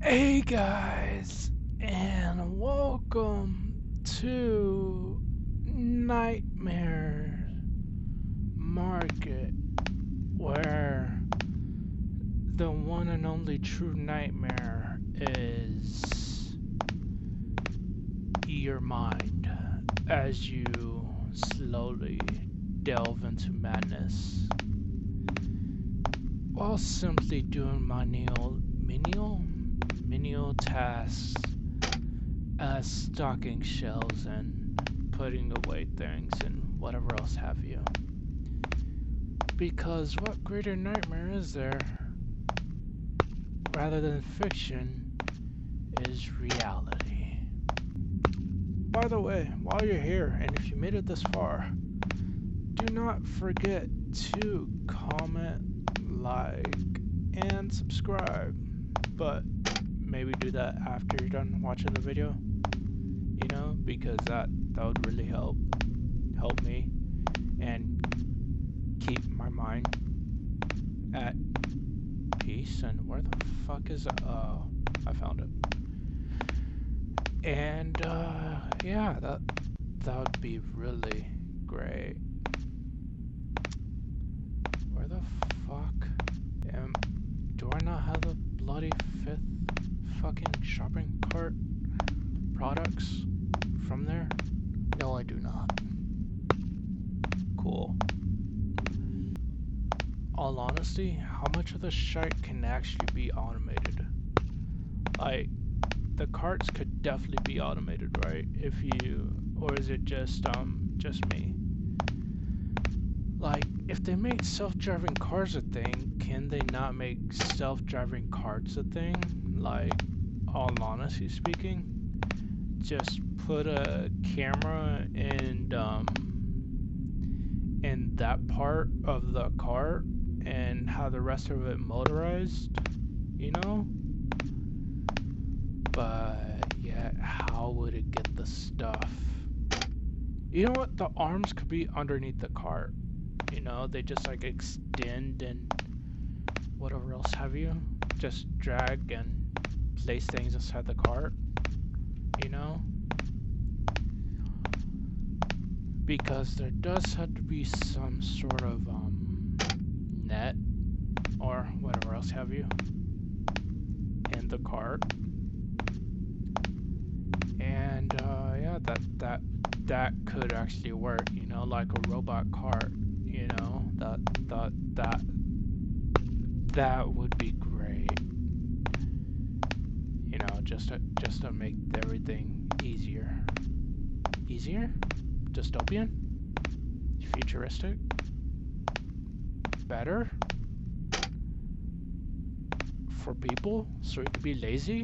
Hey guys, and welcome to Nightmare Market, where the one and only true nightmare is your mind as you slowly delve into madness while simply doing menial tasks as stocking shelves and putting away things and whatever else have you. Because what greater nightmare is there, rather than fiction, is reality. By the way, while you're here, and if you made it this far, do not forget to comment, like, and subscribe. But maybe do that after you're done watching the video, because that would really help me and keep my mind at peace. And where the fuck is it? Oh, I found it. And yeah, that would be really great. Where the fuck am? Do I not have the bloody fifth fucking shopping cart products from there? No, I do not. Cool. All honesty, how much of the shite can actually be automated? Like, the carts could definitely be automated, right? Or is it just me? Like, if they make self-driving cars a thing, can they not make self-driving carts a thing? Like, all honesty speaking, just put a camera in that part of the cart and have the rest of it motorized, you know? But yeah, how would it get the stuff? You know what? The arms could be underneath the cart. They just like extend and whatever else have you. Just drag and place things inside the cart, you know? Because there does have to be some sort of net or whatever else have you in the cart. And yeah, that could actually work, like a robot cart, that would be great. Just to make everything easier. Easier? Dystopian? Futuristic? Better? For people? So it could be lazy?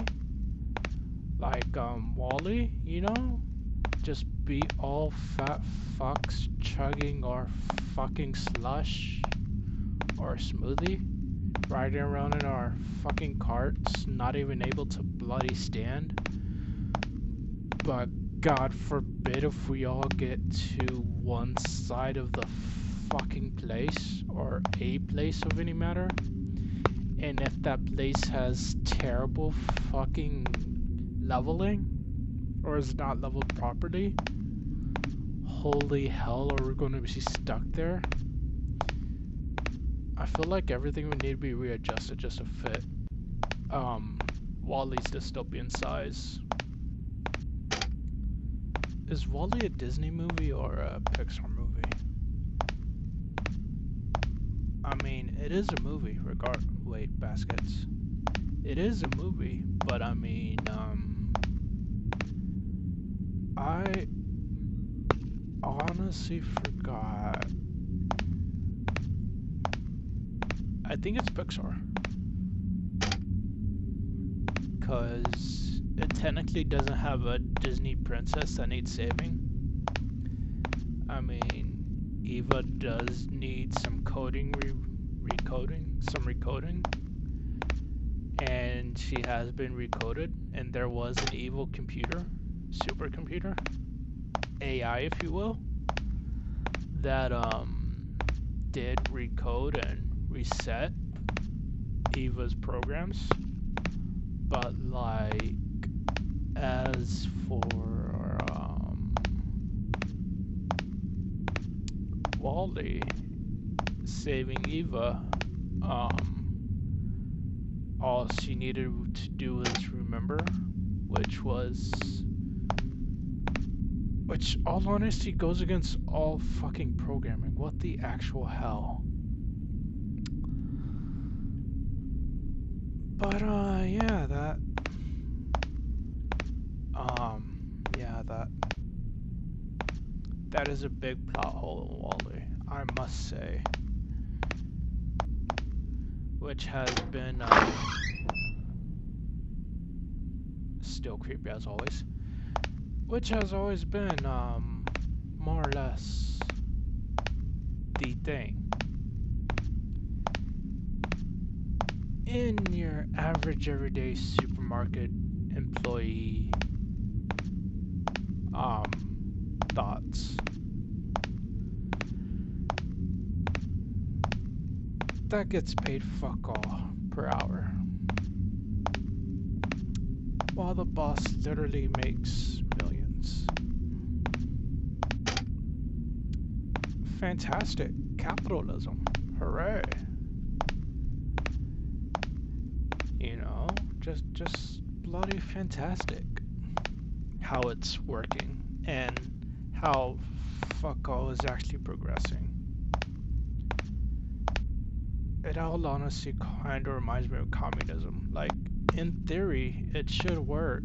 Like, Wall-E, Just be all fat fucks chugging our fucking slush or smoothie, riding around in our fucking carts, not even able to bloody stand. But God forbid if we all get to one side of the fucking place, or a place of any matter, and if that place has terrible fucking leveling, or is not leveled properly, holy hell, are we going to be stuck there? I feel like everything would need to be readjusted just to fit Wall-E's dystopian size. Is Wall-E a Disney movie or a Pixar movie? I mean, it is a movie, wait, baskets. It is a movie, but I mean, I honestly forgot. I think it's Pixar. Because it technically doesn't have a Disney princess that needs saving. I mean, Eva does need some recoding. And she has been recoded, and there was an evil computer, supercomputer, AI if you will, that did recode and reset Eva's programs. But But like, as for Wally saving Eva, all she needed to do was remember, which all honesty goes against all fucking programming. What the actual hell? But yeah, that is a big plot hole in Wally, I must say. Which has been still creepy as always. Which has always been more or less the thing. In your average everyday supermarket employee thoughts. That gets paid fuck all per hour. While the boss literally makes millions. Fantastic capitalism. Hooray. You know, just bloody fantastic how it's working and how fuck all is actually progressing. It all honestly kind of reminds me of communism. Like, in theory, it should work,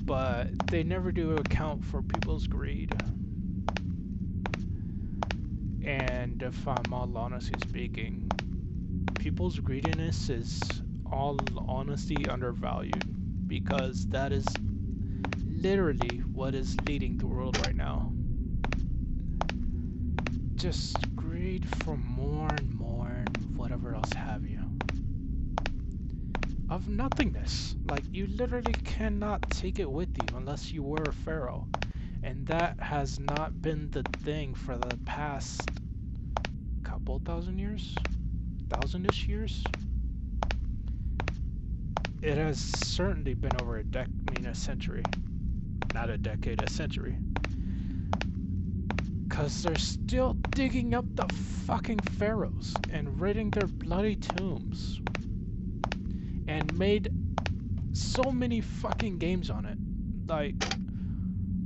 but they never do account for people's greed. And if I'm all honestly speaking, people's greediness is all honesty undervalued, because that is literally what is leading the world right now. Just greed for more and more and whatever else have you. Of nothingness. Like, you literally cannot take it with you unless you were a pharaoh. And that has not been the thing for the past couple thousand years? Thousand-ish years? It has certainly been over a century. Not a decade, a century. 'Cause they're still digging up the fucking pharaohs and raiding their bloody tombs. And made so many fucking games on it. Like,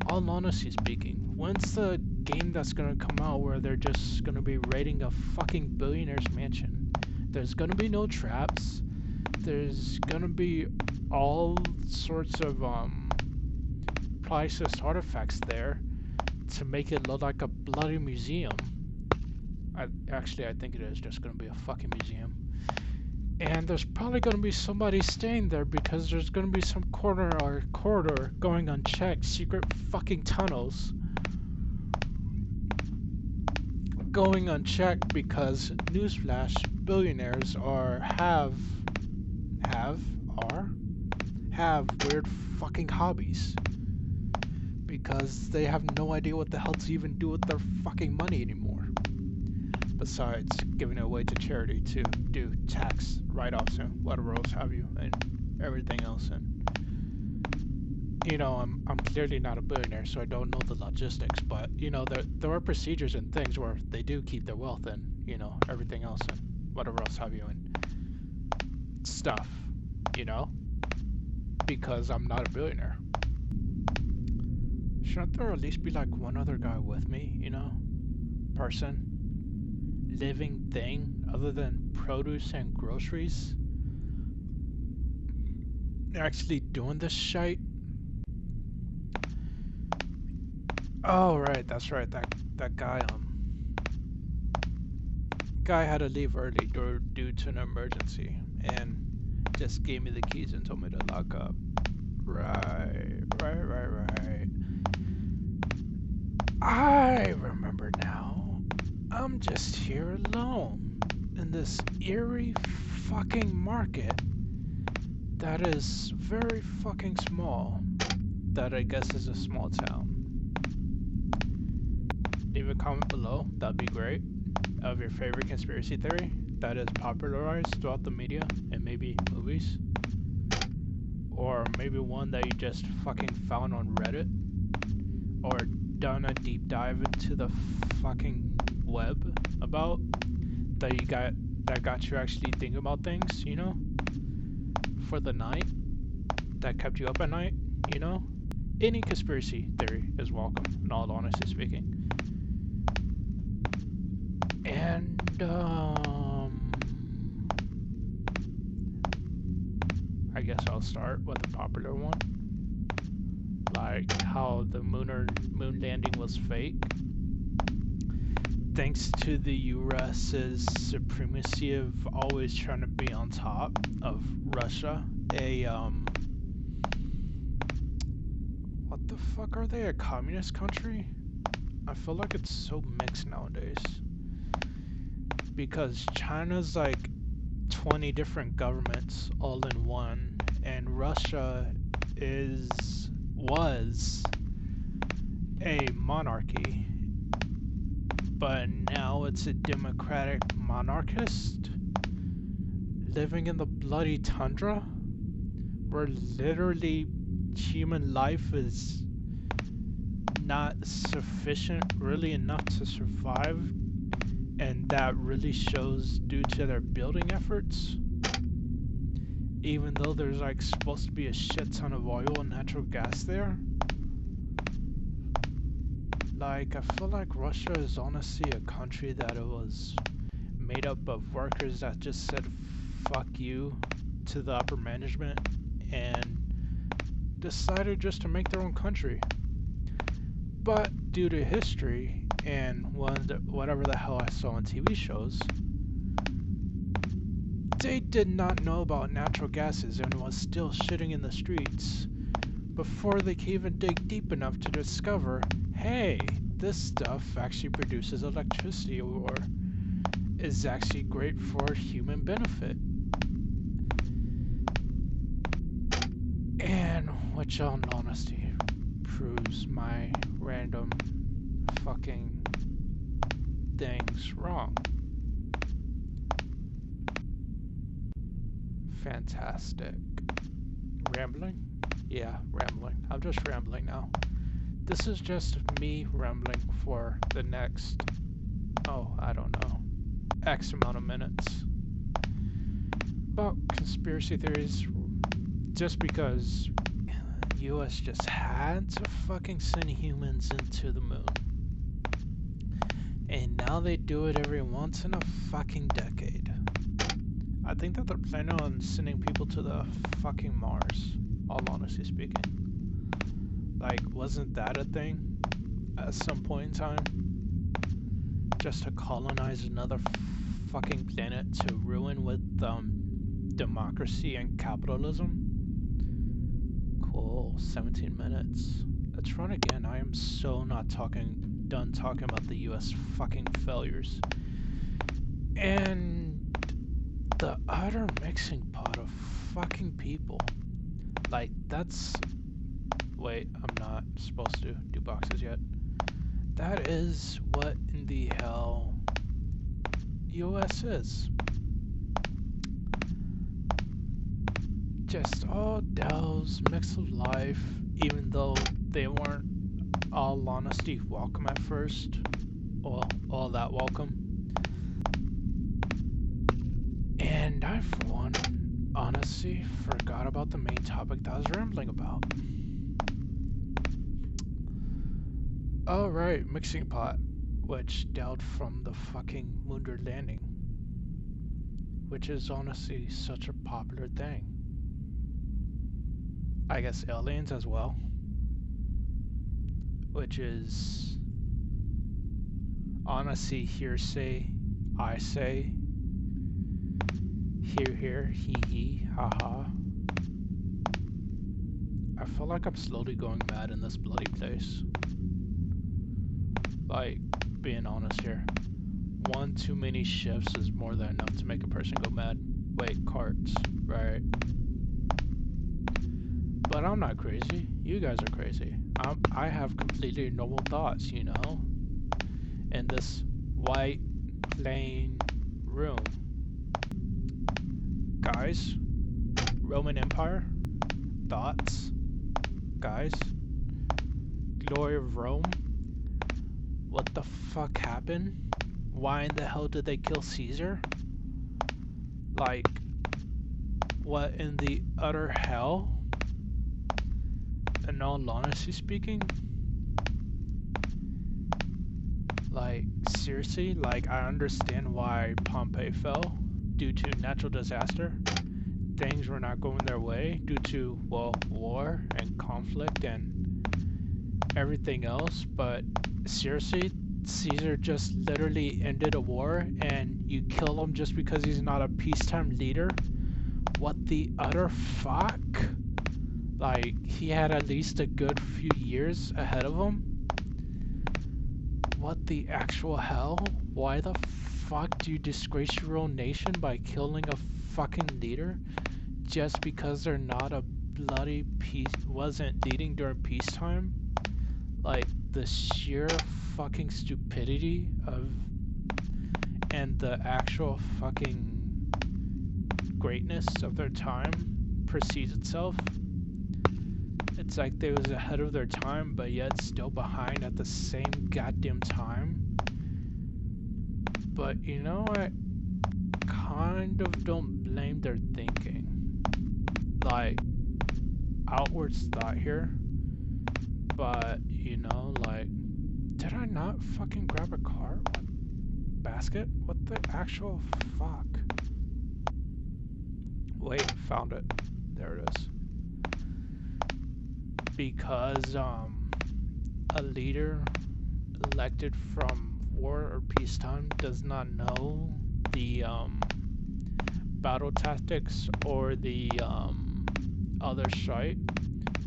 all honesty speaking, when's the game that's gonna come out where they're just gonna be raiding a fucking billionaire's mansion? There's gonna be no traps. There's gonna be all sorts of priceless artifacts there to make it look like a bloody museum. I think it is just gonna be a fucking museum. And there's probably gonna be somebody staying there because there's gonna be some corridor going unchecked, secret fucking tunnels going unchecked because, newsflash, billionaires have weird fucking hobbies. Because they have no idea what the hell to even do with their fucking money anymore. Besides giving it away to charity to do tax write-offs and whatever else have you, and everything else. And you know, I'm clearly not a billionaire, so I don't know the logistics. But you know, there are procedures and things where they do keep their wealth and you know everything else and whatever else have you and stuff. You know, because I'm not a billionaire. Shouldn't there at least be like one other guy with me? You know, person. Living thing other than produce and groceries actually doing this shite. Oh right, that's right, that guy guy had to leave early due to an emergency and just gave me the keys and told me to lock up. Right. I remember now. I'm just here alone in this eerie fucking market that is very fucking small, that I guess is a small town. Leave a comment below, that'd be great, of your favorite conspiracy theory that is popularized throughout the media and maybe movies. or maybe one that you just fucking found on Reddit, or done a deep dive into the fucking web about, that got you actually thinking about things, you know, for the night, that kept you up at night, you know? Any conspiracy theory is welcome, in all honesty speaking. And, I guess I'll start with a popular one. Like how the moon landing was fake. Thanks to the US's supremacy of always trying to be on top of Russia, what the fuck are they, a communist country? I feel like it's so mixed nowadays. Because China's like 20 different governments all in one, and Russia was a monarchy, but now it's a democratic monarchist living in the bloody tundra where literally human life is not sufficient really enough to survive, and that really shows due to their building efforts. Even though there's like supposed to be a shit ton of oil and natural gas there. Like, I feel like Russia is honestly a country that it was made up of workers that just said fuck you to the upper management and decided just to make their own country. But due to history and whatever the hell I saw on TV shows, they did not know about natural gases and was still shitting in the streets before they could even dig deep enough to discover, hey, this stuff actually produces electricity or is actually great for human benefit. And which, in honesty, proves my random fucking things wrong. Fantastic. Rambling? Yeah, rambling. I'm just rambling now. This is just me rambling for the next, I don't know, X amount of minutes. About conspiracy theories, just because US just had to fucking send humans into the moon. And now they do it every once in a fucking decade. I think that they're planning on sending people to the fucking Mars, all honesty speaking. Like, wasn't that a thing at some point in time? Just to colonize another fucking planet to ruin with democracy and capitalism? Cool, 17 minutes. Let's run again. I am so not done talking about the US fucking failures. And the utter mixing pot of fucking people. Like, that's... Wait, I'm not supposed to do boxes yet. That is what in the hell US is. Just all Dells, mix of life, even though they weren't, all honesty, welcome at first. All that welcome. And I, for one, honestly forgot about the main topic that I was rambling about. Alright, mixing pot, which dealt from the fucking moon landing, which is honestly such a popular thing. I guess aliens as well, which is honestly hearsay. I say, hear, he, haha. I feel like I'm slowly going mad in this bloody place. Like, being honest here. One too many shifts is more than enough to make a person go mad. Wait, carts, right? But I'm not crazy. You guys are crazy. I have completely normal thoughts, you know? In this white, plain room. Guys, Roman Empire, thoughts, guys? Glory of Rome? What the fuck happened? Why in the hell did they kill Caesar? Like, what in the utter hell? In all honesty speaking, like, seriously, like, I understand why Pompeii fell due to natural disaster. Things were not going their way due to, well, war and conflict and everything else, but seriously, Caesar just literally ended a war and you kill him just because he's not a peacetime leader? What the utter fuck? Like, he had at least a good few years ahead of him. What the actual hell? Why the fuck do you disgrace your own nation by killing a fucking leader just because they're not a bloody wasn't leading during peacetime? Like, the sheer fucking stupidity of and the actual fucking greatness of their time precedes itself. It's like they was ahead of their time, but yet still behind at the same goddamn time. But you know, I kind of don't blame their thinking. Like, outwards thought here. But, you know, like, did I not fucking grab a cart? What? Basket? What the actual fuck? Wait, found it. There it is. Because a leader elected from war or peacetime does not know the battle tactics or the other side,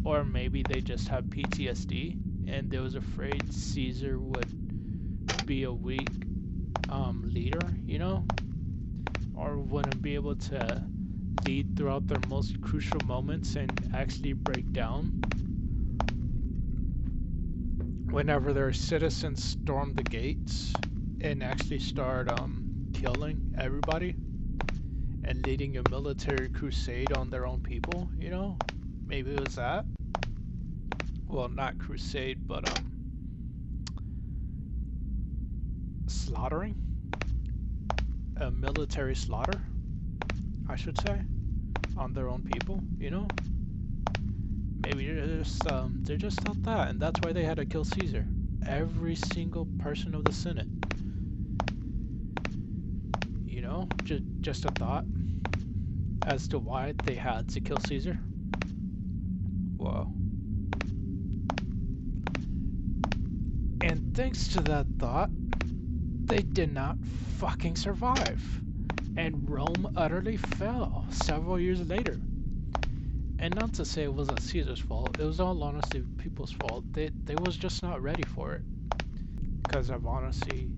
or maybe they just have PTSD and they was afraid Caesar would be a weak leader, you know, or wouldn't be able to lead throughout their most crucial moments and actually break down. Whenever their citizens storm the gates and actually start killing everybody and leading a military crusade on their own people, you know? Maybe it was that. Well, not crusade, but slaughtering. A military slaughter, I should say, on their own people, you know? Maybe they just thought that, and that's why they had to kill Caesar. Every single person of the Senate. You know, just a thought as to why they had to kill Caesar. Whoa. And thanks to that thought, they did not fucking survive. And Rome utterly fell several years later. And not to say it wasn't Caesar's fault, it was all honestly people's fault. They was just not ready for it. Because of honestly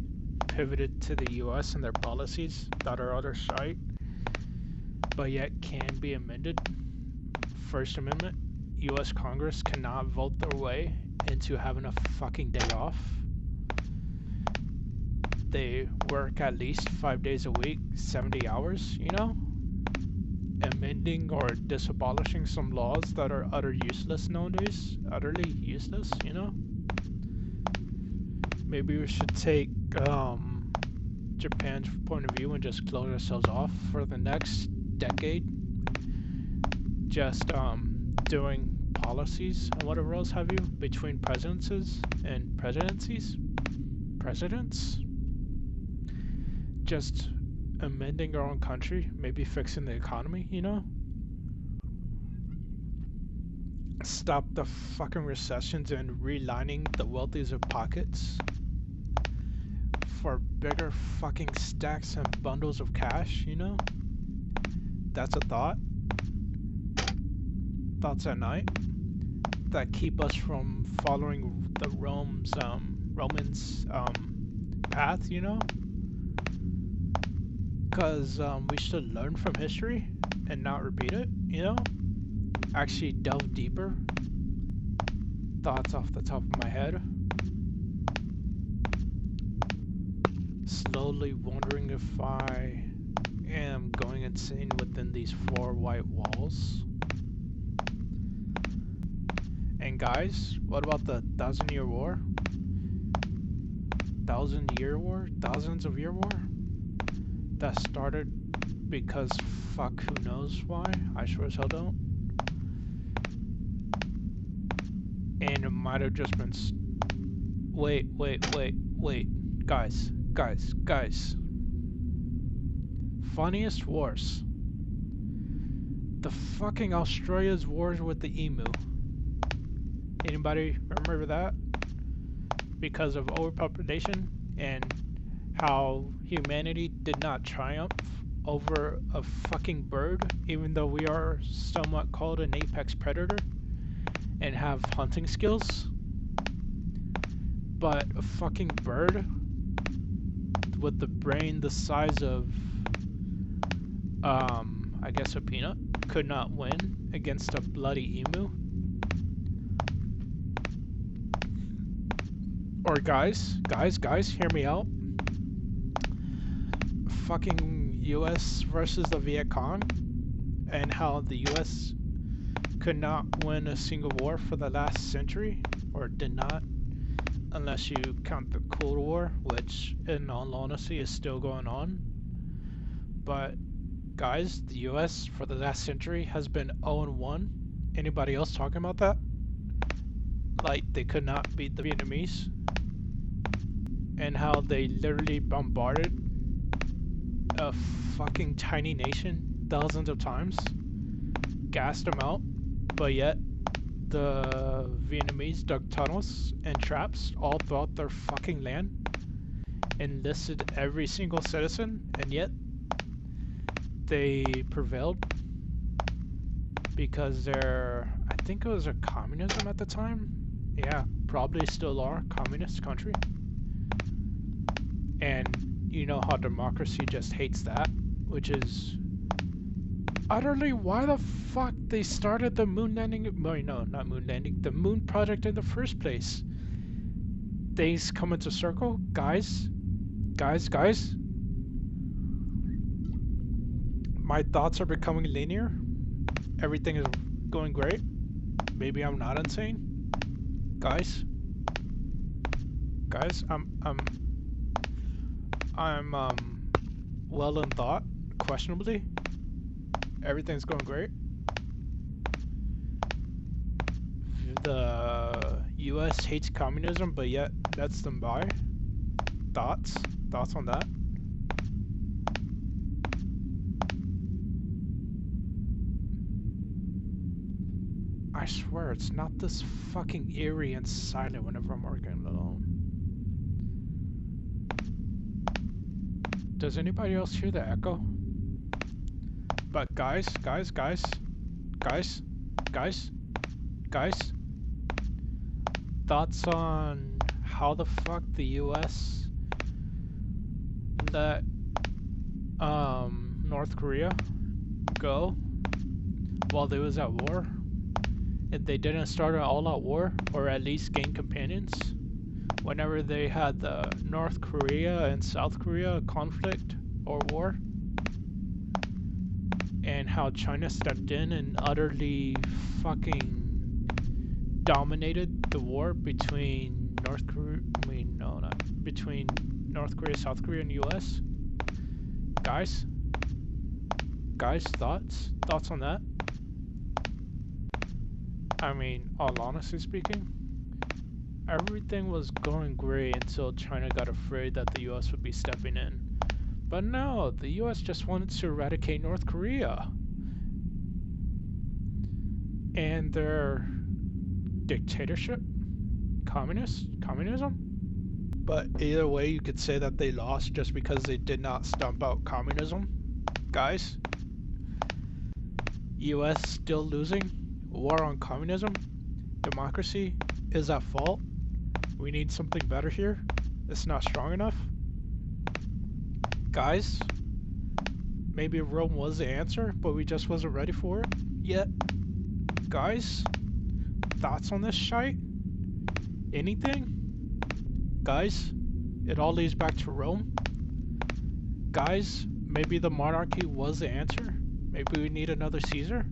pivoted to the US and their policies that are other side, but yet can be amended. First Amendment, US Congress cannot vote their way into having a fucking day off. They work at least 5 days a week, 70 hours, you know? Amending or disabolishing some laws that are useless nowadays. Utterly useless, you know? Maybe we should take Japan's point of view and just close ourselves off for the next decade. Just doing policies and whatever else have you between presidencies and presidencies. Presidents? Just amending our own country, maybe fixing the economy, you know? Stop the fucking recessions and relining the wealthies of pockets for bigger fucking stacks and bundles of cash, you know? That's a thought. Thoughts at night that keep us from following the Romans path, you know? Because we should learn from history and not repeat it, you know? Actually delve deeper. Thoughts off the top of my head. Slowly wondering if I am going insane within these 4 white walls. guys, what about the Thousand-Year War? Thousand-Year War? Thousands of Year War? That started because fuck who knows why? I sure as hell don't. And it might have just been... Wait. Guys. Funniest wars. The fucking Australia's wars with the emu. Anybody remember that? Because of overpopulation and how humanity did not triumph over a fucking bird, even though we are somewhat called an apex predator and have hunting skills. But a fucking bird with the brain the size of, I guess a peanut, could not win against a bloody emu. Or guys, hear me out. Fucking US versus the Viet Cong, and how the US could not win a single war for the last century, or did not, unless you count the Cold War, which in all honesty is still going on. But guys, the US for the last century has been 0-1. Anybody else talking about that? Like, they could not beat the Vietnamese, and how they literally bombarded a fucking tiny nation thousands of times, gassed them out, but yet the Vietnamese dug tunnels and traps all throughout their fucking land, enlisted every single citizen, and yet they prevailed because they're, I think it was a communism at the time. Yeah, probably still are communist country. And you know how democracy just hates that, which is utterly why the fuck they started the moon landing. No, not moon landing, the moon project in the first place. Things come into circle, guys. My thoughts are becoming linear. Everything is going great. Maybe I'm not insane. Guys, I'm well in thought, questionably. Everything's going great. The US hates communism, but yet lets them buy. Thoughts on that? I swear it's not this fucking eerie and silent whenever I'm working alone. Does anybody else hear the echo? But guys, thoughts on how the fuck the US let North Korea go while they was at war? If they didn't start an all-out war, or at least gain companions, whenever they had the North Korea and South Korea conflict or war, and how China stepped in and utterly fucking dominated the war between North Korea, between North Korea, South Korea, and US. Guys, thoughts on that? I mean, all honesty speaking, everything was going great until China got afraid that the US would be stepping in. But no, the US just wanted to eradicate North Korea and their dictatorship, communism. But either way, you could say that they lost just because they did not stomp out communism. Guys, US still losing. War on communism, democracy is at fault. We need something better here. It's not strong enough. Guys, maybe Rome was the answer, but we just wasn't ready for it yet. Guys, thoughts on this shite? Anything? Guys, it all leads back to Rome. Guys, maybe the monarchy was the answer. Maybe we need another Caesar.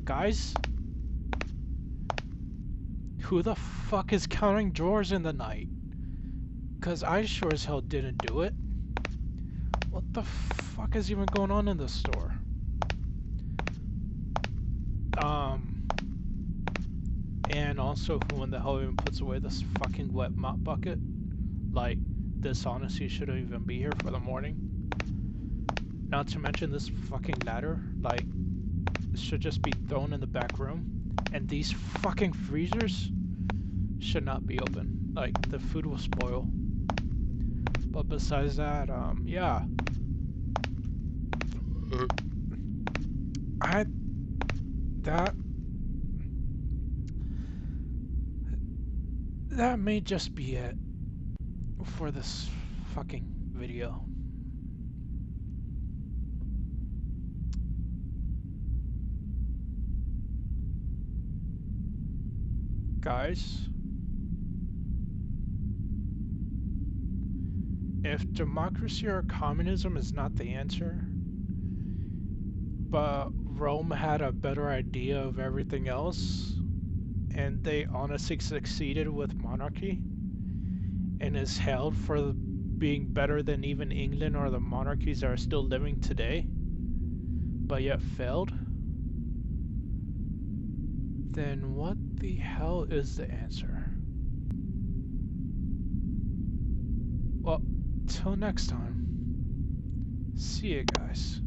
Guys, who the fuck is counting drawers in the night? Cause I sure as hell didn't do it. What the fuck is even going on in the store? And also who in the hell even puts away this fucking wet mop bucket? Like, this honestly shouldn't even be here for the morning. Not to mention this fucking ladder, like, it should just be thrown in the back room. And these fucking freezers should not be open. Like, the food will spoil. But besides that, yeah. That may just be it for this fucking video. Guys, if democracy or communism is not the answer, but Rome had a better idea of everything else, and they honestly succeeded with monarchy, and is hailed for being better than even England or the monarchies that are still living today, but yet failed, then what the hell is the answer? Well, till next time, see you guys.